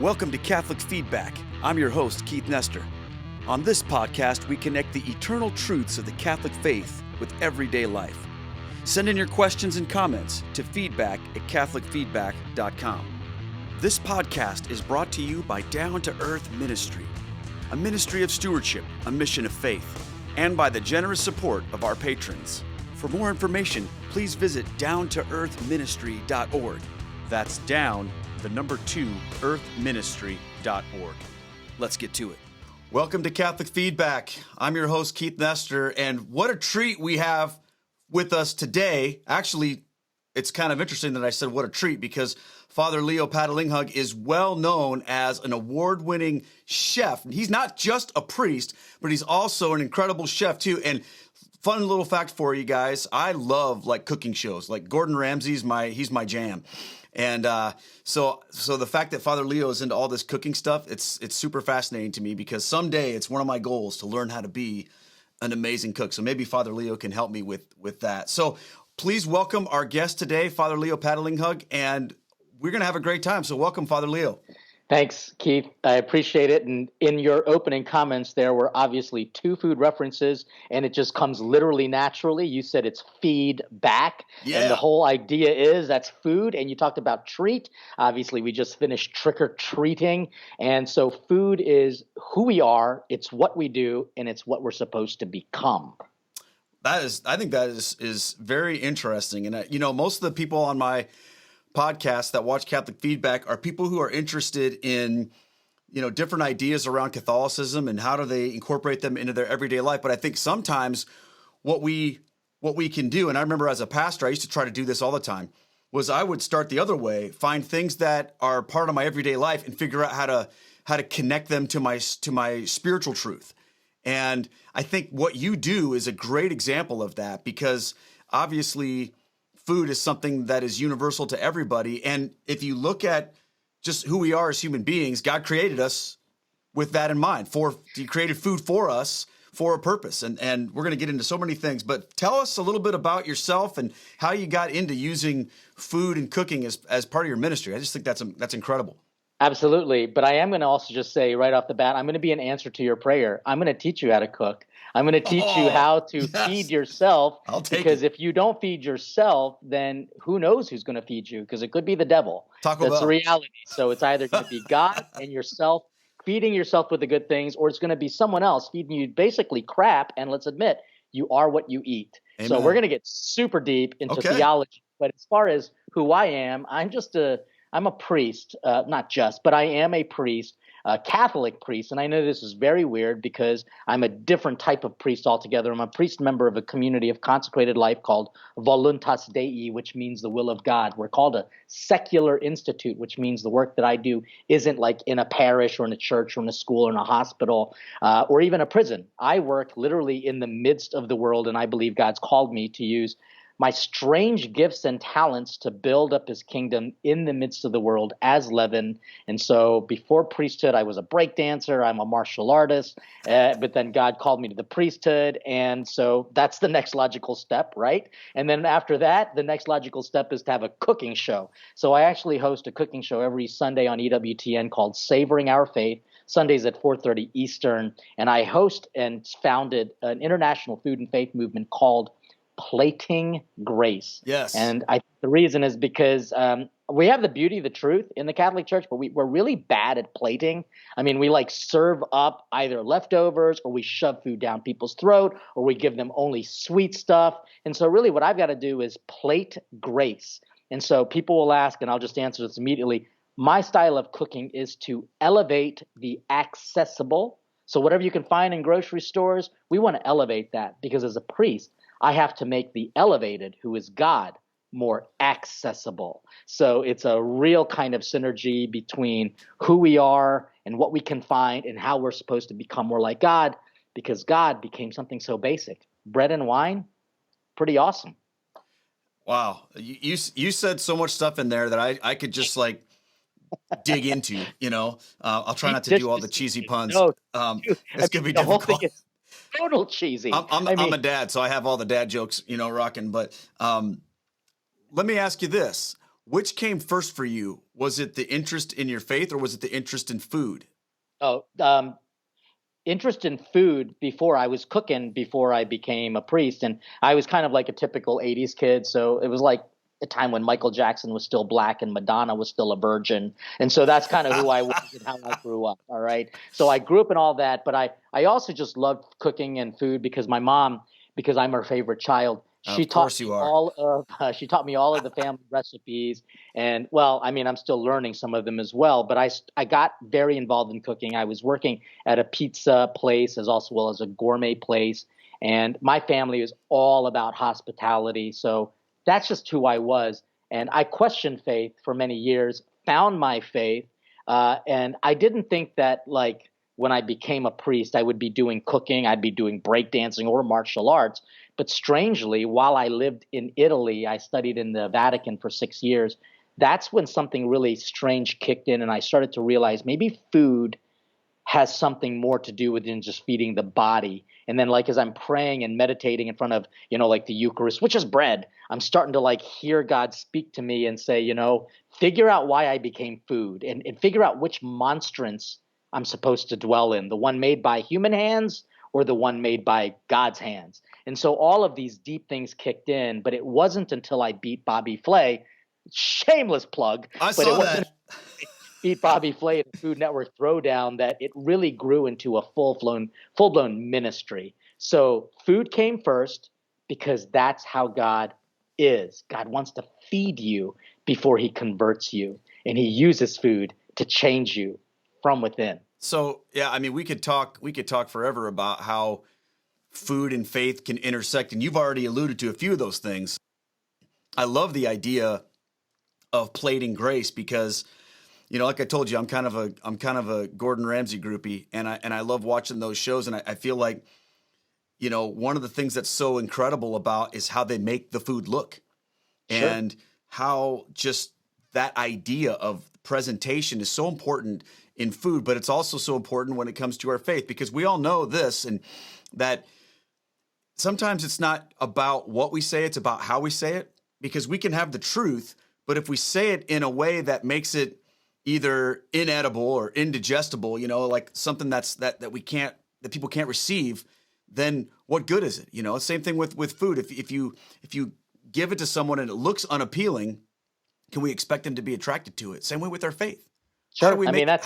Welcome to Catholic Feedback. I'm your host, Keith Nestor. On this podcast, we connect the eternal truths of the Catholic faith with everyday life. Send in your questions and comments to feedback@catholicfeedback.com. This podcast is brought to you by Down to Earth Ministry, a ministry of stewardship, a mission of faith, and by the generous support of our patrons. For more information, please visit downtoearthministry.org. That's down, the number 2, earthministry.org. Let's get to it. Welcome to Catholic Feedback. I'm your host, Keith Nestor, and what a treat we have with us today. Actually, it's kind of interesting that I said what a treat because Fr.Leo Patalinghug is well known as an award-winning chef. He's not just a priest, but he's also an incredible chef too. And fun little fact for you guys, I love cooking shows. Like Gordon Ramsay's he's my jam. And so the fact that Father Leo is into all this cooking stuff, it's super fascinating to me because someday it's one of my goals to learn how to be an amazing cook. So maybe Father Leo can help me with that. So please welcome our guest today, Father Leo Patalinghug, and we're going to have a great time. So welcome, Father Leo. Thanks, Keith. I appreciate it. And in your opening comments, there were obviously 2 food references, and it just comes literally naturally. You said it's feed back. Yeah. And the whole idea is that's food. And you talked about treat. Obviously, we just finished trick-or-treating. And so food is who we are, it's what we do, and it's what we're supposed to become. I think that is very interesting. And, most of the people on my podcasts that watch Catholic Feedback are people who are interested in, different ideas around Catholicism and how do they incorporate them into their everyday life. But I think sometimes what we can do, and I remember as a pastor, I used to try to do this all the time, was I would start the other way, find things that are part of my everyday life and figure out how to connect them to my spiritual truth. And I think what you do is a great example of that because obviously food is something that is universal to everybody. And if you look at just who we are as human beings, God created us with that in mind. He created food for us for a purpose. And we're going to get into so many things. But tell us a little bit about yourself and how you got into using food and cooking as part of your ministry. I just think that's incredible. Absolutely. But I am going to also just say right off the bat, I'm going to be an answer to your prayer. I'm going to teach you how to cook. I'm going to teach you how to feed yourself. Because if you don't feed yourself, then who knows who's going to feed you? Because it could be the devil. That's the reality. So it's either going to be God and yourself feeding yourself with the good things, or it's going to be someone else feeding you basically crap. And let's admit, you are what you eat. Amen. So we're going to get super deep into theology. But as far as who I am, I'm a priest, not just, but I am a priest, a Catholic priest. And I know this is very weird because I'm a different type of priest altogether. I'm a priest member of a community of consecrated life called Voluntas Dei, which means the will of God. We're called a secular institute, which means the work that I do isn't like in a parish or in a church or in a school or in a hospital or even a prison. I work literally in the midst of the world, and I believe God's called me to use my strange gifts and talents to build up his kingdom in the midst of the world as leaven. And so before priesthood, I was a break dancer. I'm a martial artist. But then God called me to the priesthood. And so that's the next logical step, right? And then after that, the next logical step is to have a cooking show. So I actually host a cooking show every Sunday on EWTN called Savoring Our Faith. Sundays at 4:30 Eastern. And I host and founded an international food and faith movement called Plating Grace. Yes. And I think the reason is because we have the beauty of the truth in the Catholic Church, but we're really bad at plating. I mean, we serve up either leftovers or we shove food down people's throat or we give them only sweet stuff. And so really what I've got to do is plate grace. And so people will ask, and I'll just answer this immediately. My style of cooking is to elevate the accessible. So whatever you can find in grocery stores, we want to elevate that because as a priest, I have to make the elevated, who is God, more accessible. So it's a real kind of synergy between who we are and what we can find and how we're supposed to become more like God, because God became something so basic. Bread and wine, pretty awesome. Wow. You said so much stuff in there that I could just dig into, I'll try not to do all the cheesy puns. No, it's going to be difficult. Whole thing is total cheesy. I'm a dad, so I have all the dad jokes, rocking. But let me ask you this. Which came first for you? Was it the interest in your faith, or was it the interest in food? Oh, interest in food before I was cooking, before I became a priest. And I was kind of like a typical 80s kid. So it was like a time when Michael Jackson was still black and Madonna was still a virgin. And so that's kind of who I was and how I grew up. All right. So I grew up in all that, but I also just loved cooking and food because my mom, because I'm her favorite child, she taught me she taught me all of the family recipes. And well, I mean, I'm still learning some of them as well, but I got very involved in cooking. I was working at a pizza place as well as a gourmet place. And my family is all about hospitality. So that's just who I was. And I questioned faith for many years, found my faith. And I didn't think that, like, when I became a priest, I would be doing cooking, I'd be doing breakdancing or martial arts. But strangely, while I lived in Italy, I studied in the Vatican for 6 years. That's when something really strange kicked in, and I started to realize maybe food has something more to do with than just feeding the body. And then, like, as I'm praying and meditating in front of, like the Eucharist, which is bread, I'm starting to like hear God speak to me and say, figure out why I became food, and figure out which monstrance I'm supposed to dwell in, the one made by human hands or the one made by God's hands. And so all of these deep things kicked in, but it wasn't until I beat Bobby Flay, shameless plug, beat Bobby Flay at the Food Network Throwdown, that it really grew into a full-blown ministry. So food came first because that's how God is. God wants to feed you before he converts you, and he uses food to change you from within. So, yeah, I mean, we could talk forever about how food and faith can intersect, and you've already alluded to a few of those things. I love the idea of plating grace because, like I told you, I'm kind of a Gordon Ramsay groupie, and I love watching those shows, and I feel like, one of the things that's so incredible about is how they make the food look. Sure. And how just that idea of presentation is so important in food, but it's also so important when it comes to our faith, because we all know this, and that sometimes it's not about what we say, it's about how we say it, because we can have the truth, but if we say it in a way that makes it either inedible or indigestible, like something that people can't receive, then what good is it? Same thing with food. If you give it to someone and it looks unappealing, can we expect them to be attracted to it? Same way with our faith. Sure. How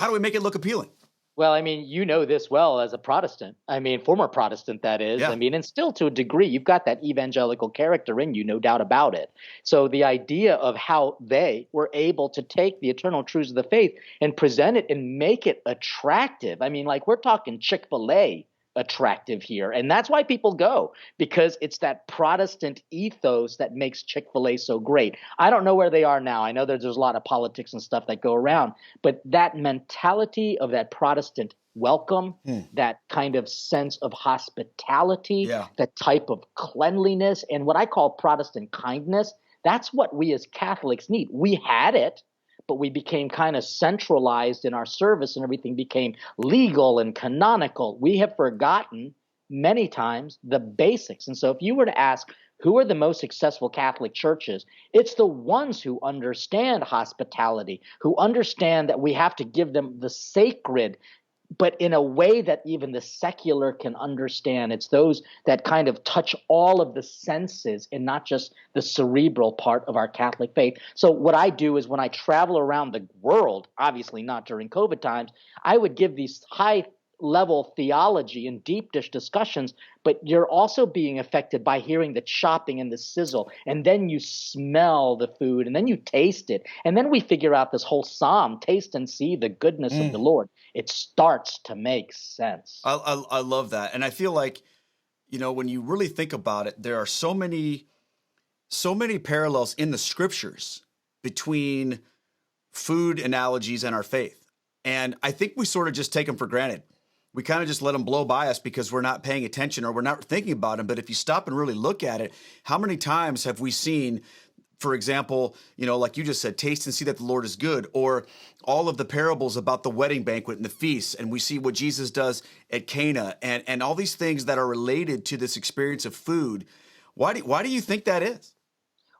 do we make it look appealing? Well, I mean, this well as a Protestant. I mean, former Protestant, that is. Yeah. I mean, and still to a degree, you've got that evangelical character in you, no doubt about it. So the idea of how they were able to take the eternal truths of the faith and present it and make it attractive. I mean, like, we're talking Chick-fil-A attractive here. And that's why people go, because it's that Protestant ethos that makes Chick-fil-A so great. I don't know where they are now. I know there's a lot of politics and stuff that go around, but that mentality of that Protestant welcome, that kind of sense of hospitality, that type of cleanliness, and what I call Protestant kindness, that's what we as Catholics need. We had it, but we became kind of centralized in our service, and everything became legal and canonical. We have forgotten many times the basics. And so if you were to ask who are the most successful Catholic churches, it's the ones who understand hospitality, who understand that we have to give them the sacred, but in a way that even the secular can understand. It's those that kind of touch all of the senses and not just the cerebral part of our Catholic faith. So what I do is when I travel around the world, obviously not during COVID times, I would give these high level theology and deep dish discussions, but you're also being affected by hearing the chopping and the sizzle, and then you smell the food, and then you taste it, and then we figure out this whole psalm, taste and see the goodness of the Lord. It starts to make sense. I love that. And I feel like, when you really think about it, there are so many parallels in the scriptures between food analogies and our faith. And I think we sort of just take them for granted. We kind of just let them blow by us because we're not paying attention or we're not thinking about them. But if you stop and really look at it, how many times have we seen, for example, like you just said, taste and see that the Lord is good, or all of the parables about the wedding banquet and the feast, and we see what Jesus does at Cana, and all these things that are related to this experience of food. Why do you think that is?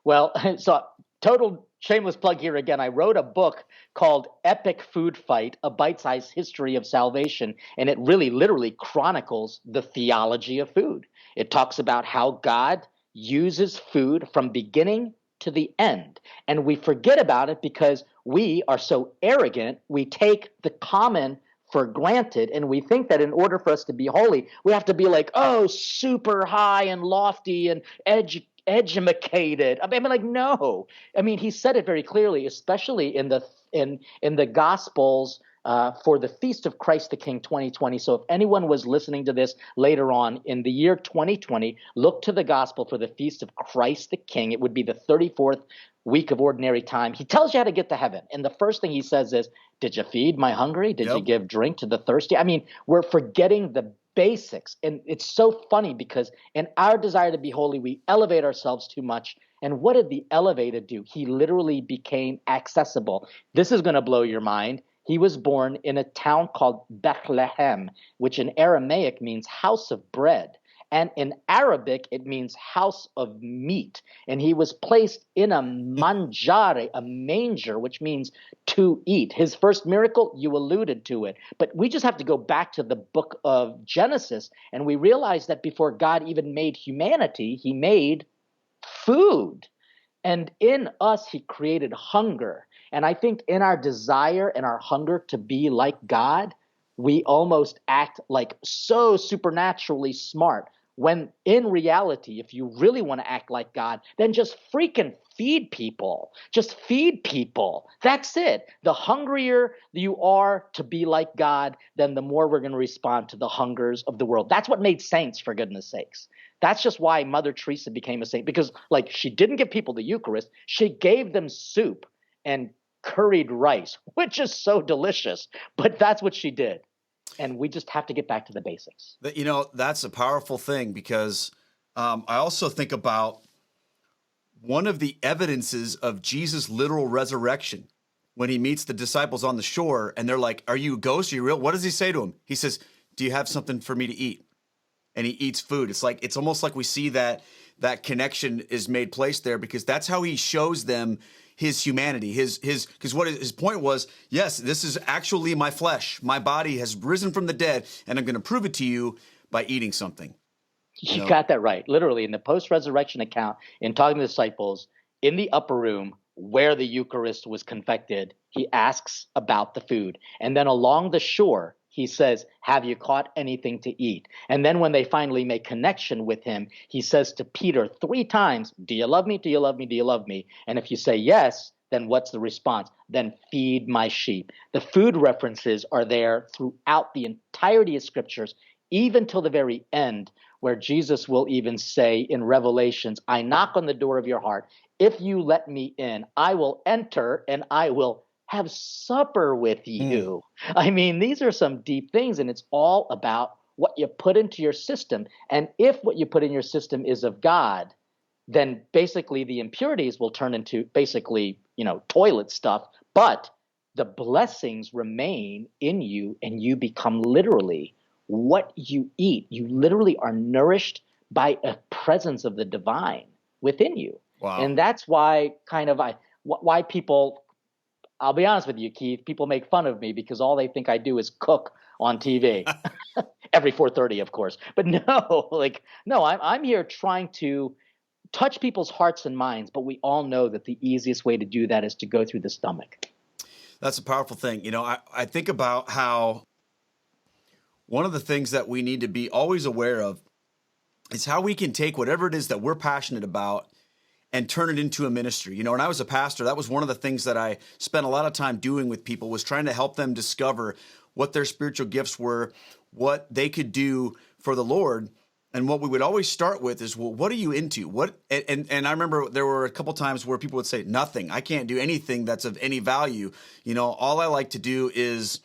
Well, so total shameless plug here again. I wrote a book called Epic Food Fight, A Bite-Sized History of Salvation. And it really literally chronicles the theology of food. It talks about how God uses food from beginning to the end. And we forget about it because we are so arrogant. We take the common for granted, and we think that in order for us to be holy, we have to be like, oh, super high and lofty and educated. I mean, like, no. I mean, he said it very clearly, especially in the Gospels for the Feast of Christ the King 2020. So if anyone was listening to this later on in the year 2020, look to the Gospel for the Feast of Christ the King. It would be the 34th week of ordinary time. He tells you how to get to heaven. And the first thing he says is, did you feed my hungry? Did you give drink to the thirsty? I mean, we're forgetting the basics. And it's so funny because in our desire to be holy, we elevate ourselves too much. And what did the elevated do? He literally became accessible. This is going to blow your mind. He was born in a town called Bethlehem, which in Aramaic means house of bread. And in Arabic, it means house of meat. And he was placed in a mangiare, a manger, which means to eat. His first miracle, you alluded to it. But we just have to go back to the book of Genesis, and we realize that before God even made humanity, he made food. And in us, he created hunger. And I think in our desire and our hunger to be like God, we almost act like so supernaturally smart. When in reality, if you really want to act like God, then just freaking feed people. Just feed people. That's it. The hungrier you are to be like God, then the more we're going to respond to the hungers of the world. That's what made saints, for goodness sakes. That's just why Mother Teresa became a saint, because like she didn't give people the Eucharist. She gave them soup and curried rice, which is so delicious. But that's what she did. And we just have to get back to the basics. You know, that's a powerful thing because I also think about one of the evidences of Jesus' literal resurrection when he meets the disciples on the shore and they're like, are you a ghost? Are you real? What does he say to him? He says, do you have something for me to eat? And he eats food. It's almost like we see that connection is made place there because that's how he shows them his humanity, because what his point was, yes, this is actually my flesh. My body has risen from the dead, and I'm going to prove it to you by eating something. You got that right. Literally, in the post-resurrection account, in talking to the disciples, in the upper room where the Eucharist was confected, he asks about the food. And then along the shore, he says, have you caught anything to eat? And then when they finally make connection with him, he says to Peter 3 times, do you love me? Do you love me? Do you love me? And if you say yes, then what's the response? Then feed my sheep. The food references are there throughout the entirety of scriptures, even till the very end, where Jesus will even say in Revelations, I knock on the door of your heart. If you let me in, I will enter and I will have supper with you. I mean, these are some deep things, and it's all about what you put into your system. And if what you put in your system is of God, then basically the impurities will turn into basically, toilet stuff. But the blessings remain in you, and you become literally what you eat. You literally are nourished by a presence of the divine within you. Wow. And that's why why people, I'll be honest with you, Keith, people make fun of me because all they think I do is cook on TV every 4:30, of course. But no, I'm here trying to touch people's hearts and minds. But we all know that the easiest way to do that is to go through the stomach. That's a powerful thing. I think about how one of the things that we need to be always aware of is how we can take whatever it is that we're passionate about and turn it into a ministry. When I was a pastor, that was one of the things that I spent a lot of time doing with people, was trying to help them discover what their spiritual gifts were, what they could do for the Lord. And what we would always start with is, well, what are you into? And I remember there were a couple times where people would say, nothing. I can't do anything that's of any value. All I like to do is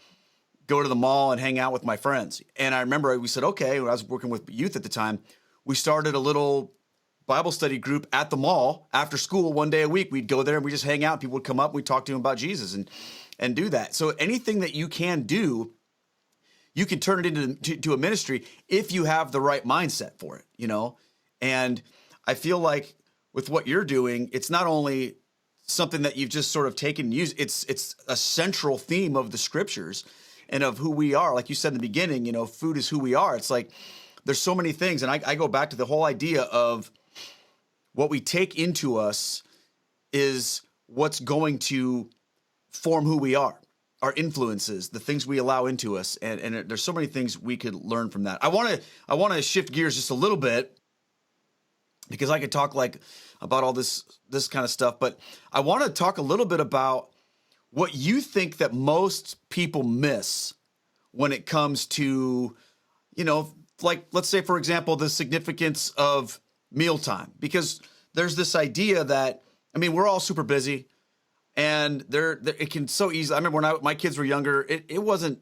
go to the mall and hang out with my friends. And I remember we said, okay, when I was working with youth at the time, we started a little Bible study group at the mall after school. One day a week, we'd go there and we just hang out. People would come up, we'd talk to them about Jesus and do that. So anything that you can do, you can turn it into a ministry if you have the right mindset for it, And I feel like with what you're doing, it's not only something that you've just sort of taken and used. It's a central theme of the scriptures and of who we are. Like you said in the beginning, you know, food is who we are. It's like there's so many things. And I go back to the whole idea of what we take into us is what's going to form who we are, our influences, the things we allow into us. And there's so many things we could learn from that. I want to shift gears just a little bit because I could talk like about all this kind of stuff, but I want to talk a little bit about what you think that most people miss when it comes to, you know, like, let's say, for example, the significance of mealtime, because there's this idea that, I mean, we're all super busy and it can so easily, I remember when my kids were younger, it wasn't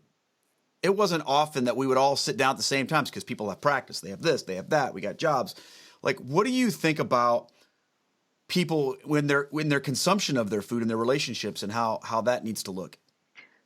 often that we would all sit down at the same times because people have practice, they have this, they have that, we got jobs. Like, what do you think about people when their consumption of their food and their relationships and how that needs to look?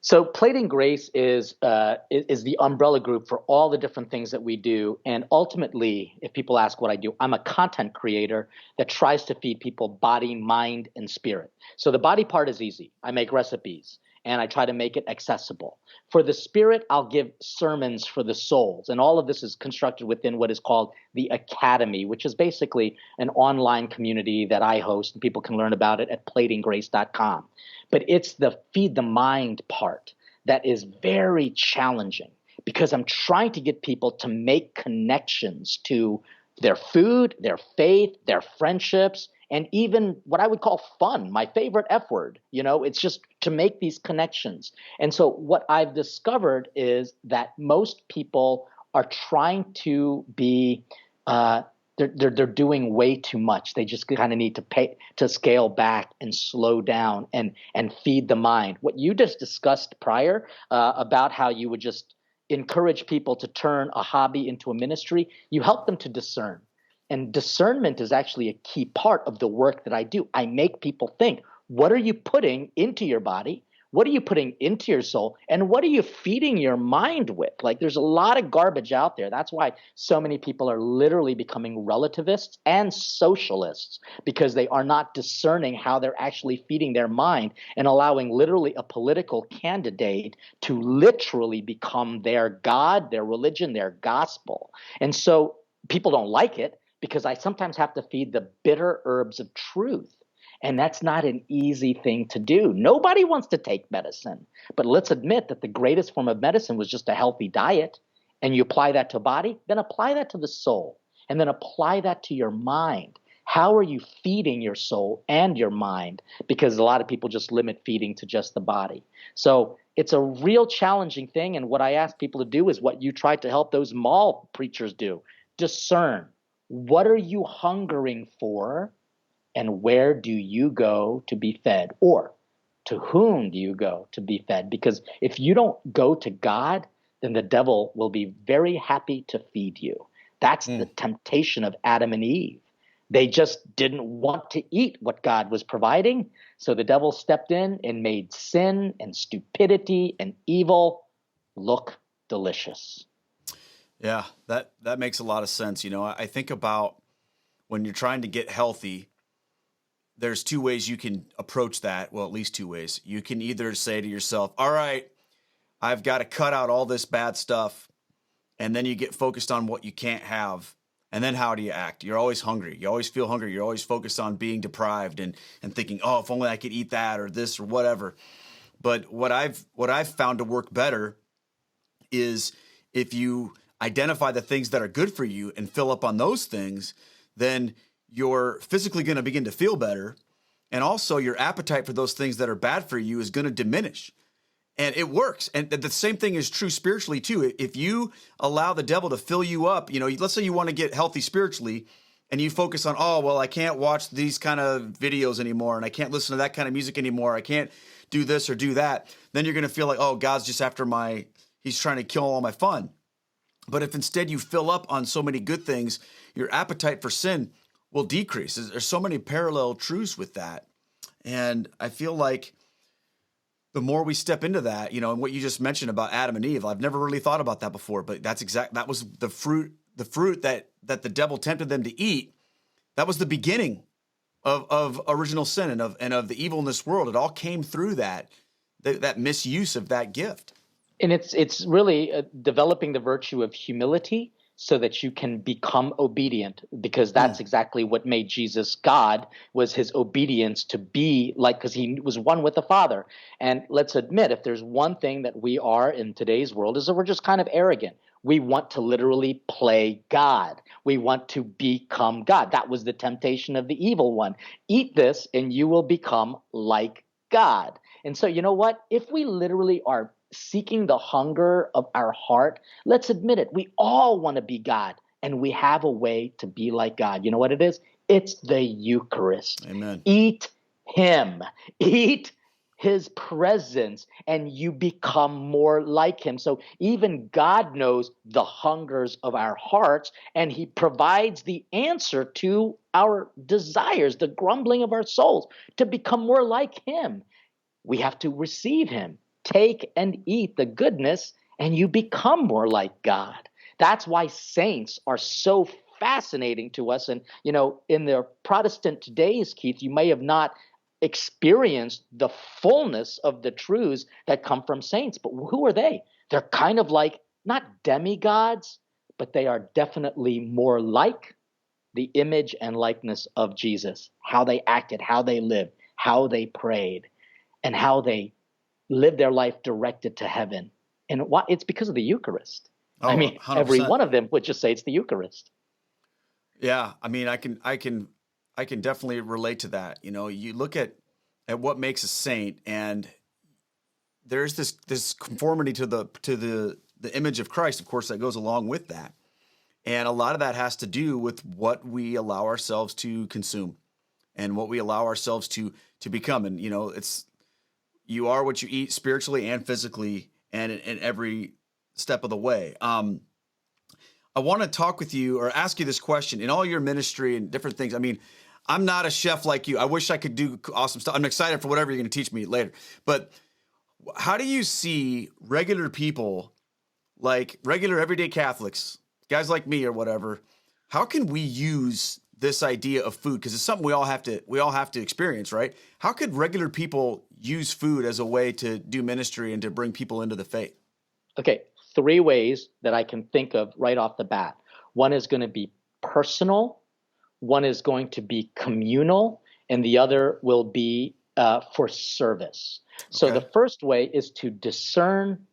So Plating Grace is the umbrella group for all the different things that we do. And ultimately, if people ask what I do, I'm a content creator that tries to feed people body, mind, and spirit. So the body part is easy. I make recipes and I try to make it accessible. For the spirit, I'll give sermons for the souls. And all of this is constructed within what is called the Academy, which is basically an online community that I host, and people can learn about it at platinggrace.com. But it's the feed the mind part that is very challenging because I'm trying to get people to make connections to their food, their faith, their friendships, and even what I would call fun, my favorite F word. You know, it's just to make these connections. And so what I've discovered is that most people are trying to be they're doing way too much. They just kind of need to scale back and slow down and feed the mind. What you just discussed prior about how you would just encourage people to turn a hobby into a ministry, you help them to discern. And discernment is actually a key part of the work that I do. I make people think, what are you putting into your body? What are you putting into your soul? And what are you feeding your mind with? Like, there's a lot of garbage out there. That's why so many people are literally becoming relativists and socialists, because they are not discerning how they're actually feeding their mind and allowing literally a political candidate to literally become their God, their religion, their gospel. And so people don't like it because I sometimes have to feed the bitter herbs of truth. And that's not an easy thing to do. Nobody wants to take medicine. But let's admit that the greatest form of medicine was just a healthy diet. And you apply that to a body, then apply that to the soul. And then apply that to your mind. How are you feeding your soul and your mind? Because a lot of people just limit feeding to just the body. So it's a real challenging thing. And what I ask people to do is what you tried to help those mall preachers do. Discern. What are you hungering for? And where do you go to be fed? Or to whom do you go to be fed? Because if you don't go to God, then the devil will be very happy to feed you. That's the temptation of Adam and Eve. They just didn't want to eat what God was providing. So the devil stepped in and made sin and stupidity and evil look delicious. Yeah, that makes a lot of sense. You know, I think about when you're trying to get healthy, there's two ways you can approach that. Well, at least two ways. You can either say to yourself, all right, I've got to cut out all this bad stuff. And then you get focused on what you can't have. And then how do you act? You're always hungry. You always feel hungry. You're always focused on being deprived and thinking, oh, if only I could eat that or this or whatever. But what I've found to work better is if you identify the things that are good for you and fill up on those things, then you're physically going to begin to feel better. And also your appetite for those things that are bad for you is going to diminish. And it works. And the same thing is true spiritually too. If you allow the devil to fill you up, you know, let's say you want to get healthy spiritually and you focus on, oh, well, I can't watch these kind of videos anymore. And I can't listen to that kind of music anymore. I can't do this or do that. Then you're going to feel like, oh, God's just after he's trying to kill all my fun. But if instead you fill up on so many good things, your appetite for sin will decrease. There's so many parallel truths with that. And I feel like the more we step into that, you know, and what you just mentioned about Adam and Eve, I've never really thought about that before, but that was the fruit that the devil tempted them to eat. That was the beginning of original sin and of the evil in this world. It all came through that misuse of that gift. And it's really developing the virtue of humility so that you can become obedient, because that's exactly what made Jesus God, was his obedience to be like, because he was one with the Father. And let's admit, if there's one thing that we are in today's world, is that we're just kind of arrogant. We want to literally play God. We want to become God. That was the temptation of the evil one. Eat this and you will become like God. And so, you know what? If we literally are seeking the hunger of our heart, let's admit it. We all want to be God, and we have a way to be like God. You know what it is? It's the Eucharist. Amen. Eat him. Eat his presence, and you become more like him. So even God knows the hungers of our hearts, and he provides the answer to our desires, the grumbling of our souls, to become more like him. We have to receive him. Take and eat the goodness, and you become more like God. That's why saints are so fascinating to us. And, you know, in the Protestant days, Keith, you may have not experienced the fullness of the truths that come from saints. But who are they? They're kind of like, not demigods, but they are definitely more like the image and likeness of Jesus, how they acted, how they lived, how they prayed, and how they lived their life directed to heaven. And it's because of the Eucharist. Oh, I mean, 100%. Every one of them would just say it's the Eucharist. Yeah, I mean, I can definitely relate to that. You know, you look at what makes a saint, and there's this conformity to the image of Christ, of course, that goes along with that. And a lot of that has to do with what we allow ourselves to consume and what we allow ourselves to become. And, you know, you are what you eat spiritually and physically and in every step of the way. I want to talk with you or ask you this question. In all your ministry and different things, I mean, I'm not a chef like you. I wish I could do awesome stuff. I'm excited for whatever you're going to teach me later. But how do you see regular people, like regular everyday Catholics, guys like me or whatever, how can we use this idea of food? Because it's something we all have to experience, right? How could regular people use food as a way to do ministry and to bring people into the faith? Okay, 3 ways that I can think of right off the bat. One is going to be personal, one is going to be communal, and the other will be for service. So Okay. the first way is to discern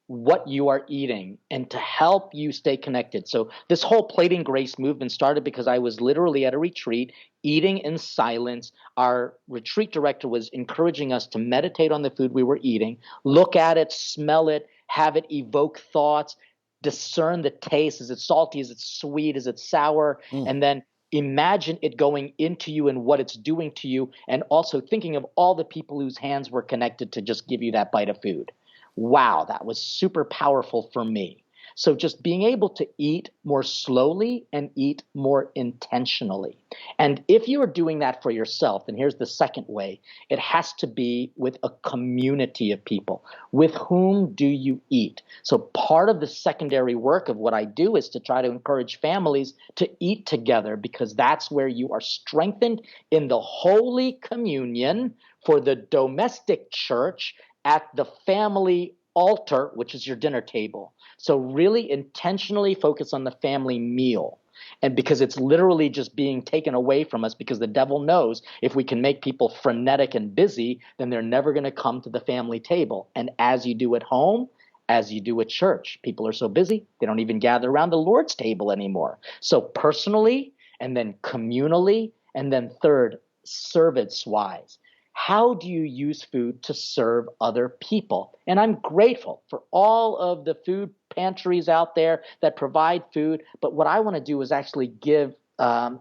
what you are eating and to help you stay connected. So this whole Plating Grace movement started because I was literally at a retreat eating in silence. Our retreat director was encouraging us to meditate on the food we were eating, look at it, smell it, have it evoke thoughts, discern the taste. Is it salty? Is it sweet? Is it sour? And then imagine it going into you and what it's doing to you, and also thinking of all the people whose hands were connected to just give you that bite of food. Wow, that was super powerful for me. So just being able to eat more slowly and eat more intentionally. And if you are doing that for yourself, and here's the second way, it has to be with a community of people. With whom do you eat? So part of the secondary work of what I do is to try to encourage families to eat together, because that's where you are strengthened in the Holy Communion for the domestic church at the family altar, which is your dinner table. So really intentionally focus on the family meal. And because it's literally just being taken away from us, because the devil knows if we can make people frenetic and busy, then they're never going to come to the family table. And as you do at home, as you do at church, people are so busy, they don't even gather around the Lord's table anymore. So personally, and then communally, and then third, service-wise. How do you use food to serve other people? And I'm grateful for all of the food pantries out there that provide food. But what I want to do is actually give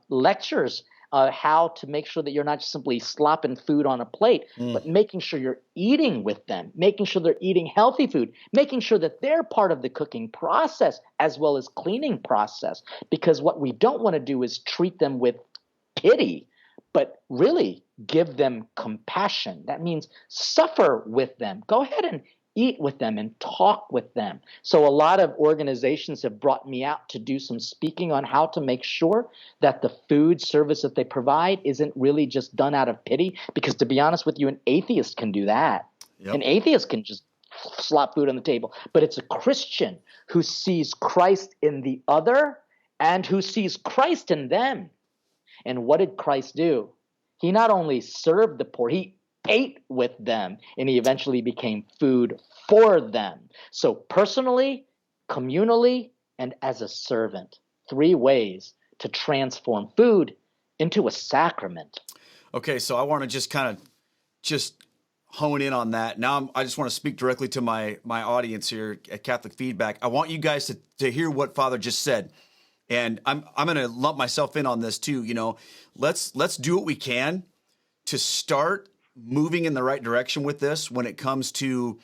lectures how to make sure that you're not just simply slopping food on a plate, but making sure you're eating with them, making sure they're eating healthy food, making sure that they're part of the cooking process as well as cleaning process. Because what we don't want to do is treat them with pity, but really give them compassion. That means suffer with them. Go ahead and eat with them and talk with them. So a lot of organizations have brought me out to do some speaking on how to make sure that the food service that they provide isn't really just done out of pity. Because to be honest with you, an atheist can do that. Yep. An atheist can just slop food on the table. But it's a Christian who sees Christ in the other and who sees Christ in them. And what did Christ do? He not only served the poor, he ate with them, and he eventually became food for them. So personally, communally, and as a servant. 3 ways to transform food into a sacrament. Okay, so I want to just kind of hone in on that. Now I just want to speak directly to my audience here at Catholic Feedback. I want you guys to hear what Father just said. And I'm going to lump myself in on this too. You know, let's do what we can to start moving in the right direction with this when it comes to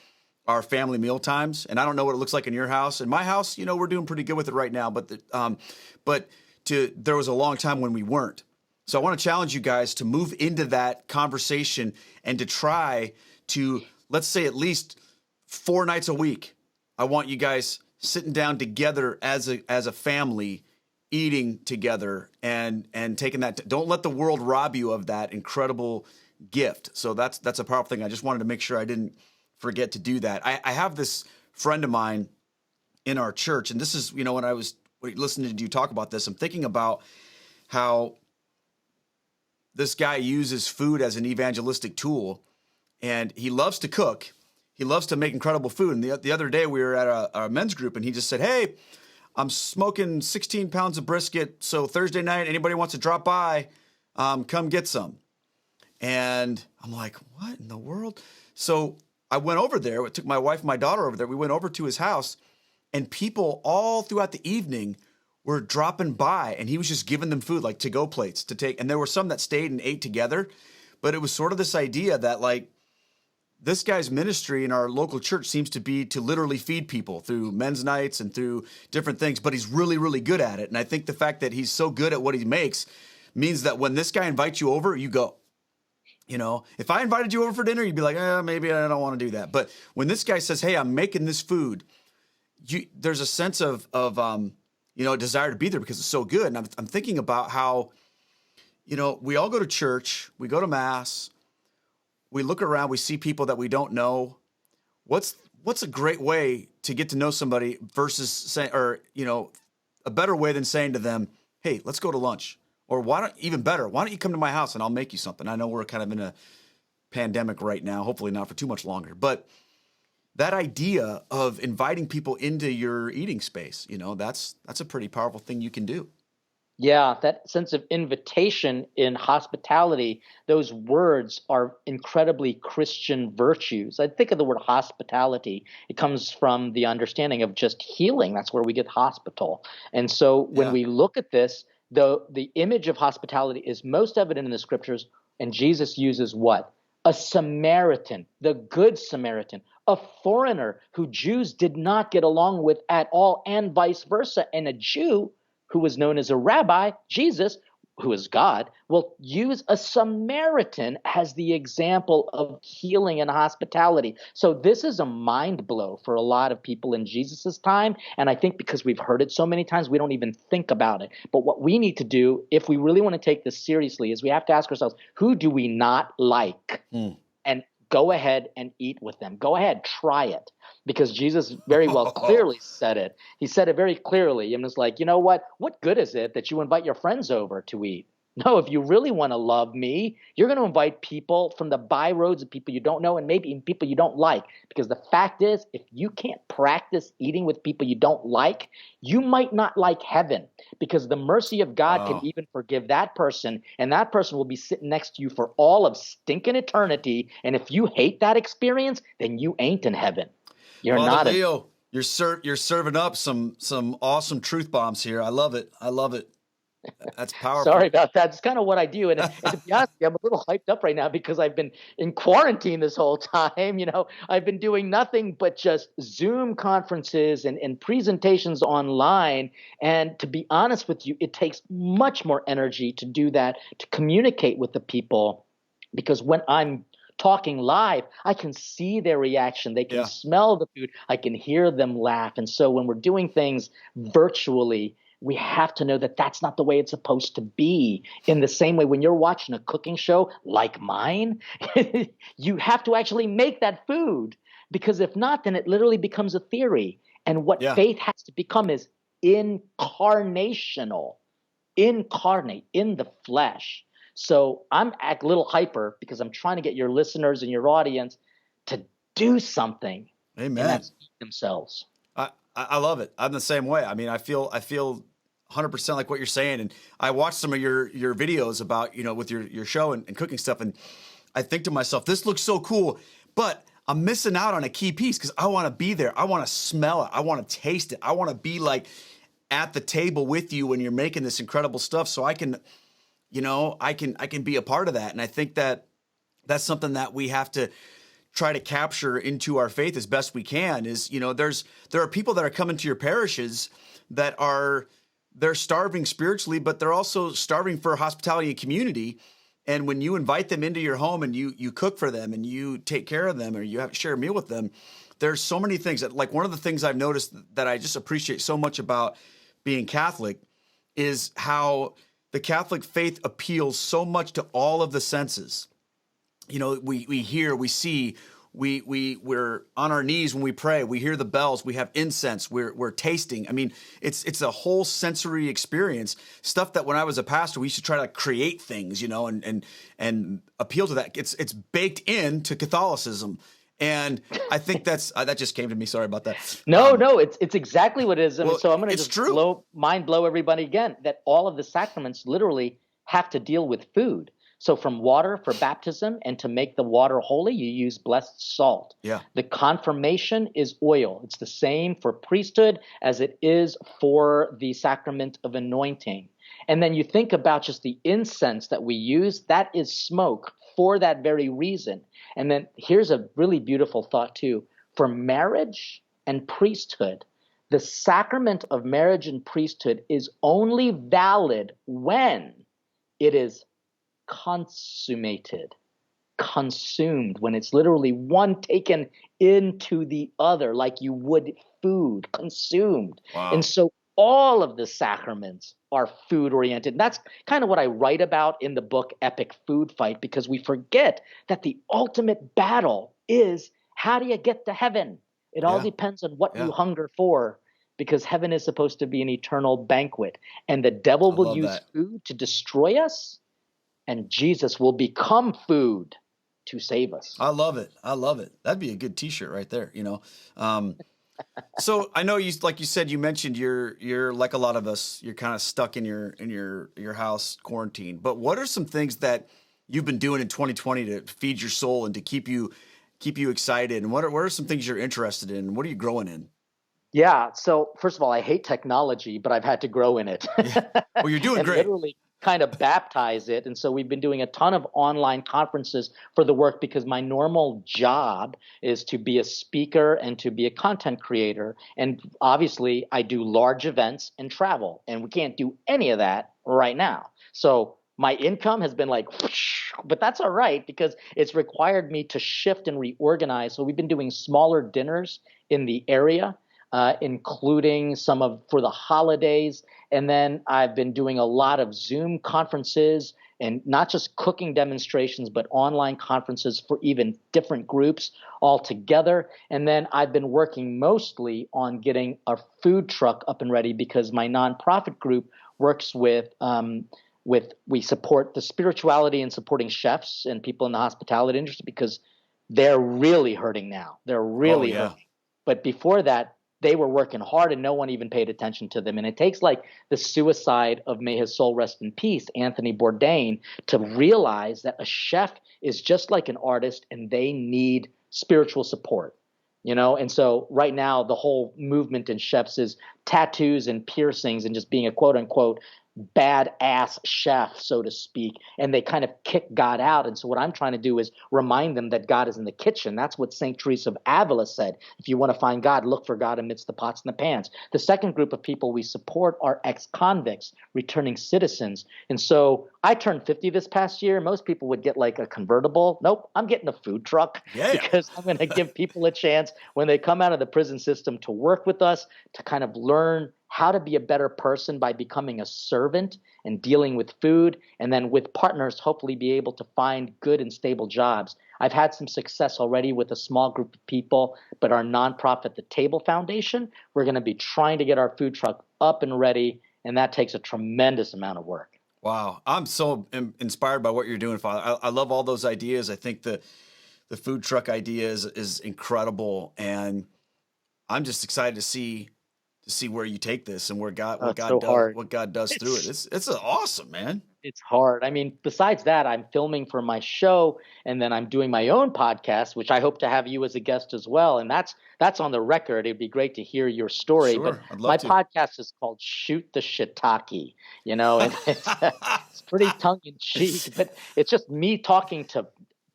our family meal times. And I don't know what it looks like in your house. In my house, you know, we're doing pretty good with it right now. But there was a long time when we weren't. So I want to challenge you guys to move into that conversation and to try to, let's say, at least 4 nights a week. I want you guys sitting down together as a family, eating together and taking that. Don't let the world rob you of that incredible gift. So that's a powerful thing. I just wanted to make sure I didn't forget to do that. I have this friend of mine in our church, and this is, you know, when I was listening to you talk about this, I'm thinking about how this guy uses food as an evangelistic tool, and he loves to cook. He loves to make incredible food. And the other day we were at a men's group, and he just said, "Hey, I'm smoking 16 pounds of brisket. So Thursday night, anybody wants to drop by, come get some." And I'm like, what in the world? So I went over there. I took my wife and my daughter over there. We went over to his house, and people all throughout the evening were dropping by, and he was just giving them food, like to-go plates to take. And there were some that stayed and ate together. But it was sort of this idea that, like, this guy's ministry in our local church seems to be to literally feed people through men's nights and through different things, but he's really, really good at it. And I think the fact that he's so good at what he makes means that when this guy invites you over, you go. You know, if I invited you over for dinner, you'd be like, maybe I don't want to do that. But when this guy says, "Hey, I'm making this food," there's a sense of desire to be there because it's so good. And I'm thinking about how, you know, we all go to church, we go to mass, we look around, we see people that we don't know. What's a great way to get to know somebody versus saying, or, you know, a better way than saying to them, "Hey, let's go to lunch." Or why don't you come to my house and I'll make you something? I know we're kind of in a pandemic right now, hopefully not for too much longer, but that idea of inviting people into your eating space, you know, that's a pretty powerful thing you can do. Yeah, that sense of invitation in hospitality, those words are incredibly Christian virtues. I think of the word hospitality. It comes from the understanding of just healing. That's where we get hospital. And so when we look at this, the image of hospitality is most evident in the scriptures, and Jesus uses what? A Samaritan, the good Samaritan, a foreigner who Jews did not get along with at all, and vice versa, and a Jew who was known as a rabbi, Jesus, who is God, will use a Samaritan as the example of healing and hospitality. So this is a mind blow for a lot of people in Jesus's time. And I think because we've heard it so many times, we don't even think about it. But what we need to do, if we really want to take this seriously, is we have to ask ourselves, who do we not like? And go ahead and eat with them. Go ahead, try it. Because Jesus very well clearly said it. He said it very clearly. And it's like, you know what? What good is it that you invite your friends over to eat? No, if you really want to love me, you're going to invite people from the by roads of people you don't know and maybe even people you don't like. Because the fact is, if you can't practice eating with people you don't like, you might not like heaven. Because the mercy of God can even forgive that person, and that person will be sitting next to you for all of stinking eternity. And if you hate that experience, then you ain't in heaven. You're not. Leo, you're serving up some awesome truth bombs here. I love it. That's powerful. Sorry about that. It's kind of what I do. And to be honest, I'm a little hyped up right now because I've been in quarantine this whole time. You know, I've been doing nothing but just Zoom conferences and presentations online. And to be honest with you, it takes much more energy to do that, to communicate with the people. Because when I'm talking live, I can see their reaction. They can smell the food. I can hear them laugh. And so when we're doing things virtually, we have to know that that's not the way it's supposed to be. In the same way, when you're watching a cooking show like mine, you have to actually make that food, because if not, then it literally becomes a theory. And what faith has to become is incarnational, incarnate in the flesh. So I'm a little hyper because I'm trying to get your listeners and your audience to do something. Amen. And that's eat themselves. I love it. I'm the same way. I mean, I feel 100% like what you're saying. And I watched some of your videos about, with your show and cooking stuff. And I think to myself, this looks so cool, but I'm missing out on a key piece because I want to be there. I want to smell it. I want to taste it. I want to be like at the table with you when you're making this incredible stuff. So I can, I can be a part of that. And I think that that's something that we have to try to capture into our faith as best we can. Is, there are people that are coming to your parishes that they're starving spiritually, but they're also starving for hospitality and community. And when you invite them into your home and you cook for them and you take care of them or you share a meal with them, there's so many things that, like, one of the things I've noticed that I just appreciate so much about being Catholic is how the Catholic faith appeals so much to all of the senses. We hear, we see, we're on our knees when we pray. We hear the bells. We have incense. We're tasting. I mean, it's a whole sensory experience. Stuff that when I was a pastor, we used to try to create things, and appeal to that. It's baked into Catholicism, and I think that's that just came to me. Sorry about that. No, it's exactly what it is. And so I'm going to just blow everybody again that all of the sacraments literally have to deal with food. So from water for baptism, and to make the water holy, you use blessed salt. Yeah. The confirmation is oil. It's the same for priesthood as it is for the sacrament of anointing. And then you think about just the incense that we use, that is smoke for that very reason. And then here's a really beautiful thought too. For marriage and priesthood, the sacrament of marriage and priesthood is only valid when it is consummated, consumed, when it's literally one taken into the other, like you would food, consumed. Wow. And so all of the sacraments are food oriented. And that's kind of what I write about in the book Epic Food Fight, because we forget that the ultimate battle is, how do you get to heaven? It all depends on what you hunger for, because heaven is supposed to be an eternal banquet, and the devil will use food to destroy us, and Jesus will become food to save us. I love it. That'd be a good T-shirt right there. So I know like you said, you mentioned you're like a lot of us. You're kind of stuck in your house quarantine. But what are some things that you've been doing in 2020 to feed your soul and to keep you excited? And what are some things you're interested in? What are you growing in? Yeah. So first of all, I hate technology, but I've had to grow in it. Well, you're doing great. Literally kind of baptize it. And so we've been doing a ton of online conferences for the work, because my normal job is to be a speaker and to be a content creator. And obviously I do large events and travel, and we can't do any of that right now. So my income has been like, whoosh, but that's all right, because it's required me to shift and reorganize. So we've been doing smaller dinners in the area, including some for the holidays. And then I've been doing a lot of Zoom conferences, and not just cooking demonstrations, but online conferences for even different groups all together. And then I've been working mostly on getting a food truck up and ready, because my nonprofit group works with we support the spirituality and supporting chefs and people in the hospitality industry, because they're really hurting now. They're really hurting. But before that, they were working hard and no one even paid attention to them. And it takes like the suicide of, may his soul rest in peace, Anthony Bourdain, to realize that a chef is just like an artist and they need spiritual support. And so right now the whole movement in chefs is tattoos and piercings and just being a quote unquote badass chef, so to speak, and they kind of kick God out. And so what I'm trying to do is remind them that God is in the kitchen. That's what St. Teresa of Avila said. If you want to find God, look for God amidst the pots and the pans. The second group of people we support are ex-convicts, returning citizens. And so I turned 50 this past year. Most people would get like a convertible. Nope, I'm getting a food truck because I'm going to give people a chance when they come out of the prison system to work with us, to kind of learn how to be a better person by becoming a servant and dealing with food, and then with partners, hopefully be able to find good and stable jobs. I've had some success already with a small group of people, but our nonprofit, the Table Foundation, we're going to be trying to get our food truck up and ready, and that takes a tremendous amount of work. Wow. I'm so inspired by what you're doing, Father. I love all those ideas. I think the food truck idea is incredible, and I'm just excited to see where you take this and what God does through it. It's awesome, man. It's hard. I mean, besides that, I'm filming for my show, and then I'm doing my own podcast, which I hope to have you as a guest as well. And that's on the record. It'd be great to hear your story. Sure, but my podcast is called Shoot the Shiitake, and it's pretty tongue in cheek, but it's just me talking to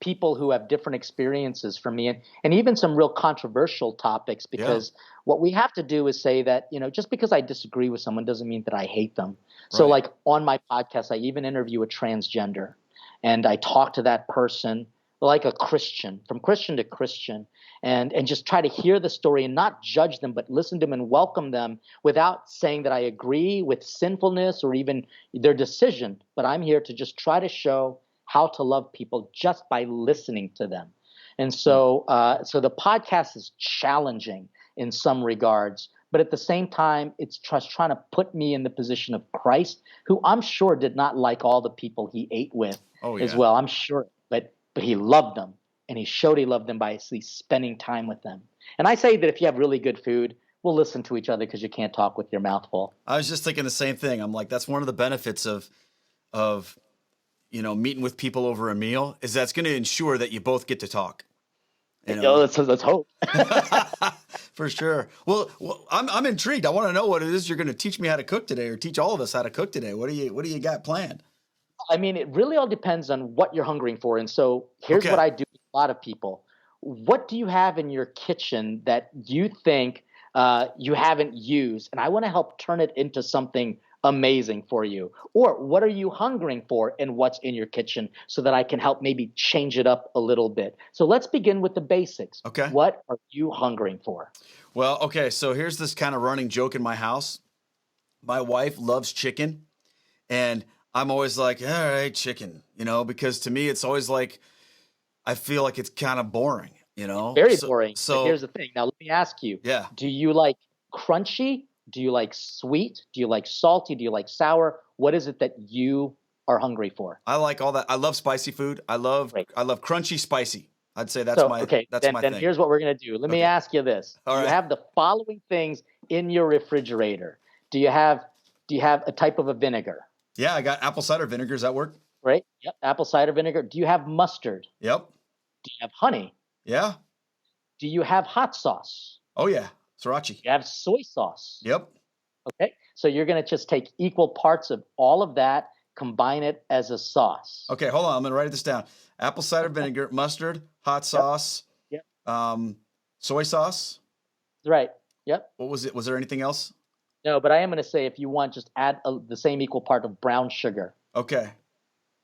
people who have different experiences from me, and even some real controversial topics, because what we have to do is say that, just because I disagree with someone doesn't mean that I hate them. So like on my podcast, I even interview a transgender, and I talk to that person like a Christian, from Christian to Christian, and just try to hear the story and not judge them, but listen to them and welcome them without saying that I agree with sinfulness or even their decision. But I'm here to just try to show how to love people just by listening to them. And so so the podcast is challenging in some regards, but at the same time, it's just trying to put me in the position of Christ, who I'm sure did not like all the people he ate with as well. I'm sure, but he loved them, and he showed he loved them by at least spending time with them. And I say that if you have really good food, we'll listen to each other because you can't talk with your mouth full. I was just thinking the same thing. I'm like, that's one of the benefits of meeting with people over a meal, is that's going to ensure that you both get to talk. Let's hope. For sure. Well, I'm intrigued. I want to know what it is you're going to teach me how to cook today, or teach all of us how to cook today. What do you got planned? I mean, it really all depends on what you're hungering for. And so here's what I do with a lot of people. What do you have in your kitchen that you think you haven't used? And I want to help turn it into something amazing for you. Or what are you hungering for and what's in your kitchen, so that I can help maybe change it up a little bit. So let's begin with the basics. Okay. What are you hungering for? Well, okay. So here's this kind of running joke in my house. My wife loves chicken, and I'm always like, all right, chicken, because to me, it's always like, I feel like it's kind of boring, Very boring. So here's the thing. Now, let me ask you. Yeah. Do you like crunchy? Do you like sweet? Do you like salty? Do you like sour? What is it that you are hungry for? I like all that. I love spicy food. I love crunchy spicy. I'd say that's my thing. Then here's what we're going to do. Let me ask you this. All right. You have the following things in your refrigerator. Do you have a type of a vinegar? Yeah, I got apple cider vinegar. Does that work? Right. Yep. Apple cider vinegar. Do you have mustard? Yep. Do you have honey? Yeah. Do you have hot sauce? Oh, yeah. Sriracha. You have soy sauce. Yep. Okay. So you're going to just take equal parts of all of that, combine it as a sauce. Okay. Hold on. I'm going to write this down. Apple cider vinegar, mustard, hot sauce, soy sauce. Right. Yep. What was it? Was there anything else? No, but I am going to say, if you want, just add the same equal part of brown sugar. Okay.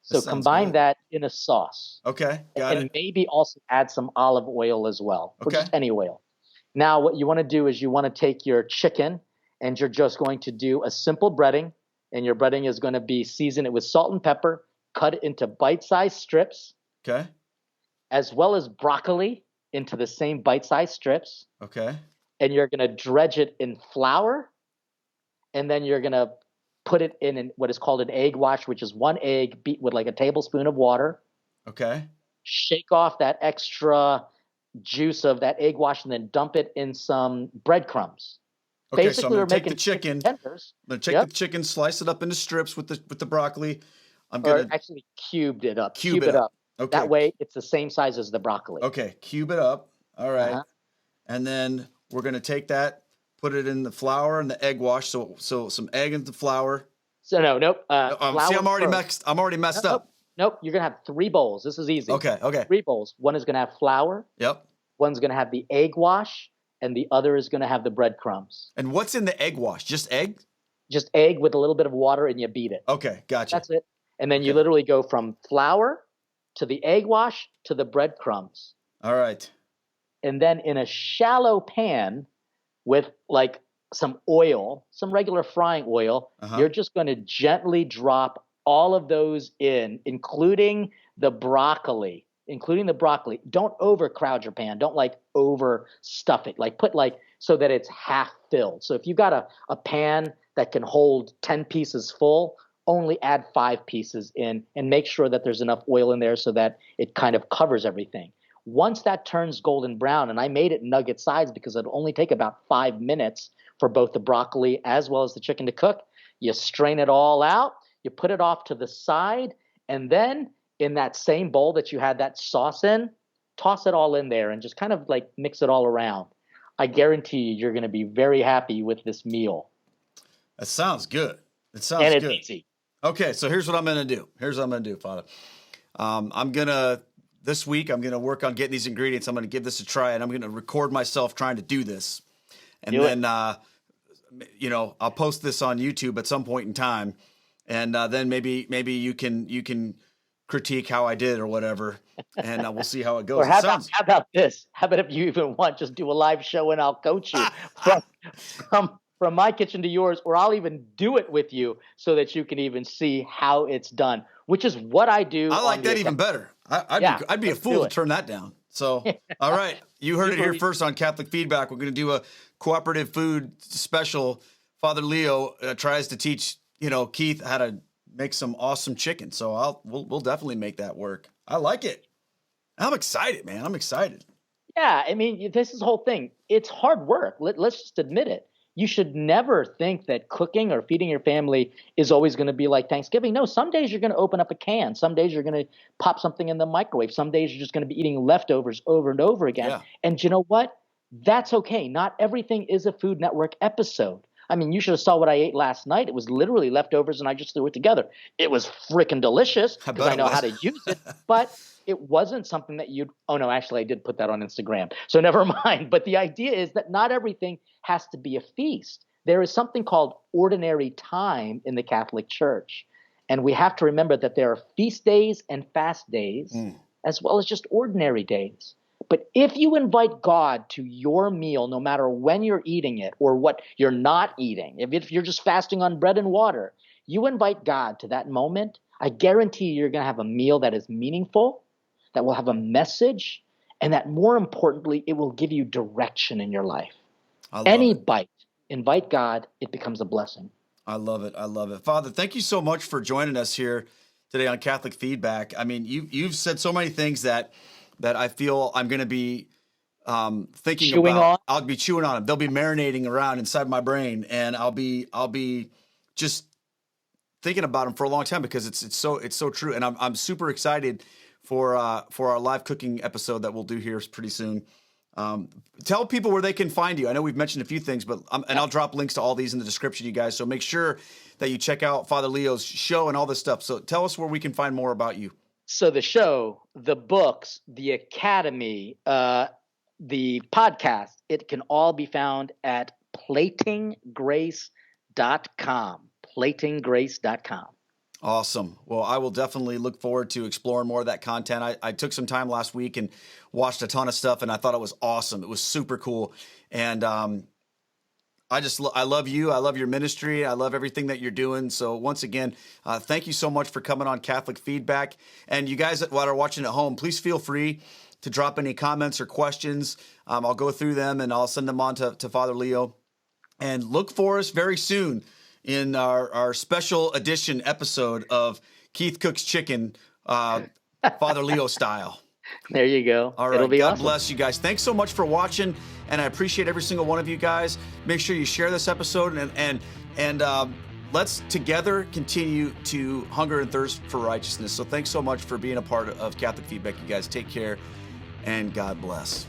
So combine that in a sauce. Okay. Got it. And maybe also add some olive oil as well. Okay. Or just any oil. Now, what you want to do is you want to take your chicken, and you're just going to do a simple breading. And your breading is going to be seasoned with salt and pepper, cut it into bite-sized strips. Okay. As well as broccoli into the same bite-sized strips. Okay. And you're going to dredge it in flour. And then you're going to put it in what is called an egg wash, which is one egg beat with like a tablespoon of water. Okay. Shake off that extra juice of that egg wash, and then dump it in some breadcrumbs. Okay, basically, so I'm going to take the chicken. Tenders. I'm going to take the chicken, slice it up into strips with the broccoli. I'm going to actually cubed it up. Cube it up. Okay. That way, it's the same size as the broccoli. Okay, cube it up. All right. And then we're going to take that, put it in the flour and the egg wash. So some egg into the flour, So no, nope. See, I'm already messed up. Nope. You're gonna have 3 bowls. This is easy. Okay. 3 bowls. One is gonna have flour. Yep. One's gonna have the egg wash, and the other is gonna have the breadcrumbs. And what's in the egg wash? Just egg? Just egg with a little bit of water, and you beat it. Okay, gotcha. That's it. And then you literally go from flour to the egg wash to the breadcrumbs. All right. And then in a shallow pan with like some oil, some regular frying oil, you're just going to gently drop all of those in, including the broccoli. Don't overcrowd your pan. Don't like overstuff it. Like put like so that it's half filled. So if you've got a pan that can hold 10 pieces full, only add 5 pieces in and make sure that there's enough oil in there so that it kind of covers everything. Once that turns golden brown, and I made it nugget size because it'll only take about 5 minutes for both the broccoli as well as the chicken to cook, you strain it all out, you put it off to the side, and then in that same bowl that you had that sauce in, toss it all in there and just kind of like mix it all around. I guarantee you're going to be very happy with this meal. That sounds good. It sounds good. And it's easy. Okay, so here's what I'm going to do. Father. This week, I'm going to work on getting these ingredients. I'm going to give this a try, and I'm going to record myself trying to do this. And then, I'll post this on YouTube at some point in time. And then maybe you can critique how I did or whatever, and we'll see how it goes. Or how about this? How about if you even want, just do a live show and I'll coach you from my kitchen to yours, or I'll even do it with you so that you can even see how it's done, which is what I do. I like that even better. I'd be a fool to turn that down. So, all right. You heard it here first on Catholic Feedback. We're going to do a cooperative food special. Father Leo tries to teach, Keith how to make some awesome chicken. So we'll definitely make that work. I like it. I'm excited, man. I'm excited. Yeah. I mean, this is the whole thing. It's hard work. Let's just admit it. You should never think that cooking or feeding your family is always going to be like Thanksgiving. No, some days you're going to open up a can. Some days you're going to pop something in the microwave. Some days you're just going to be eating leftovers over and over again. Yeah. And you know what? That's okay. Not everything is a Food Network episode. I mean, you should have saw what I ate last night. It was literally leftovers, and I just threw it together. It was freaking delicious because I know how to use it, but it wasn't something that oh, no, actually, I did put that on Instagram, so never mind. But the idea is that not everything has to be a feast. There is something called ordinary time in the Catholic Church, and we have to remember that there are feast days and fast days, as well as just ordinary days. But if you invite God to your meal, no matter when you're eating it or what you're not eating, if you're just fasting on bread and water, you invite God to that moment, I guarantee you're going to have a meal that is meaningful, that will have a message, and that more importantly, it will give you direction in your life. Any bite, invite God, it becomes a blessing. I love it. I love it. Father, thank you so much for joining us here today on Catholic Feedback. I mean, you've said so many things that I feel I'm going to be thinking about. I'll be chewing on them. They'll be marinating around inside my brain, and I'll be just thinking about them for a long time because it's so true. And I'm super excited for our live cooking episode that we'll do here pretty soon. Tell people where they can find you. I know we've mentioned a few things, but and I'll drop links to all these in the description, you guys. So make sure that you check out Father Leo's show and all this stuff. So tell us where we can find more about you. So the show, the books, the academy, the podcast, it can all be found at platinggrace.com. Platinggrace.com. Awesome. Well, I will definitely look forward to exploring more of that content. I took some time last week and watched a ton of stuff, and I thought it was awesome. It was super cool. And I love you. I love your ministry. I love everything that you're doing. So once again, thank you so much for coming on Catholic Feedback. And you guys that are watching at home, please feel free to drop any comments or questions. I'll go through them and I'll send them on to Father Leo. And look for us very soon in our special edition episode of Keith Cooks Chicken, Father Leo style. There you go. All right. God bless you guys. Thanks so much for watching, and I appreciate every single one of you guys. Make sure you share this episode, and let's together continue to hunger and thirst for righteousness. So thanks so much for being a part of Catholic Feedback, you guys. Take care, and God bless.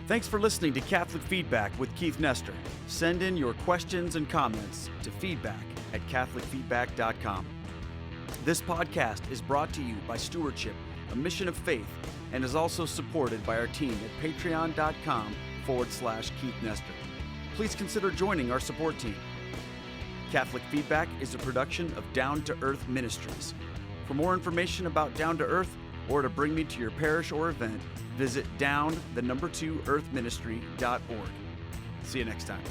Thanks for listening to Catholic Feedback with Keith Nestor. Send in your questions and comments to feedback@catholicfeedback.com. This podcast is brought to you by Stewardship, a mission of faith, and is also supported by our team at patreon.com/Keith Nestor. Please consider joining our support team. Catholic Feedback is a production of Down to Earth Ministries. For more information about Down to Earth or to bring me to your parish or event, visit down2earthministry.org. See you next time.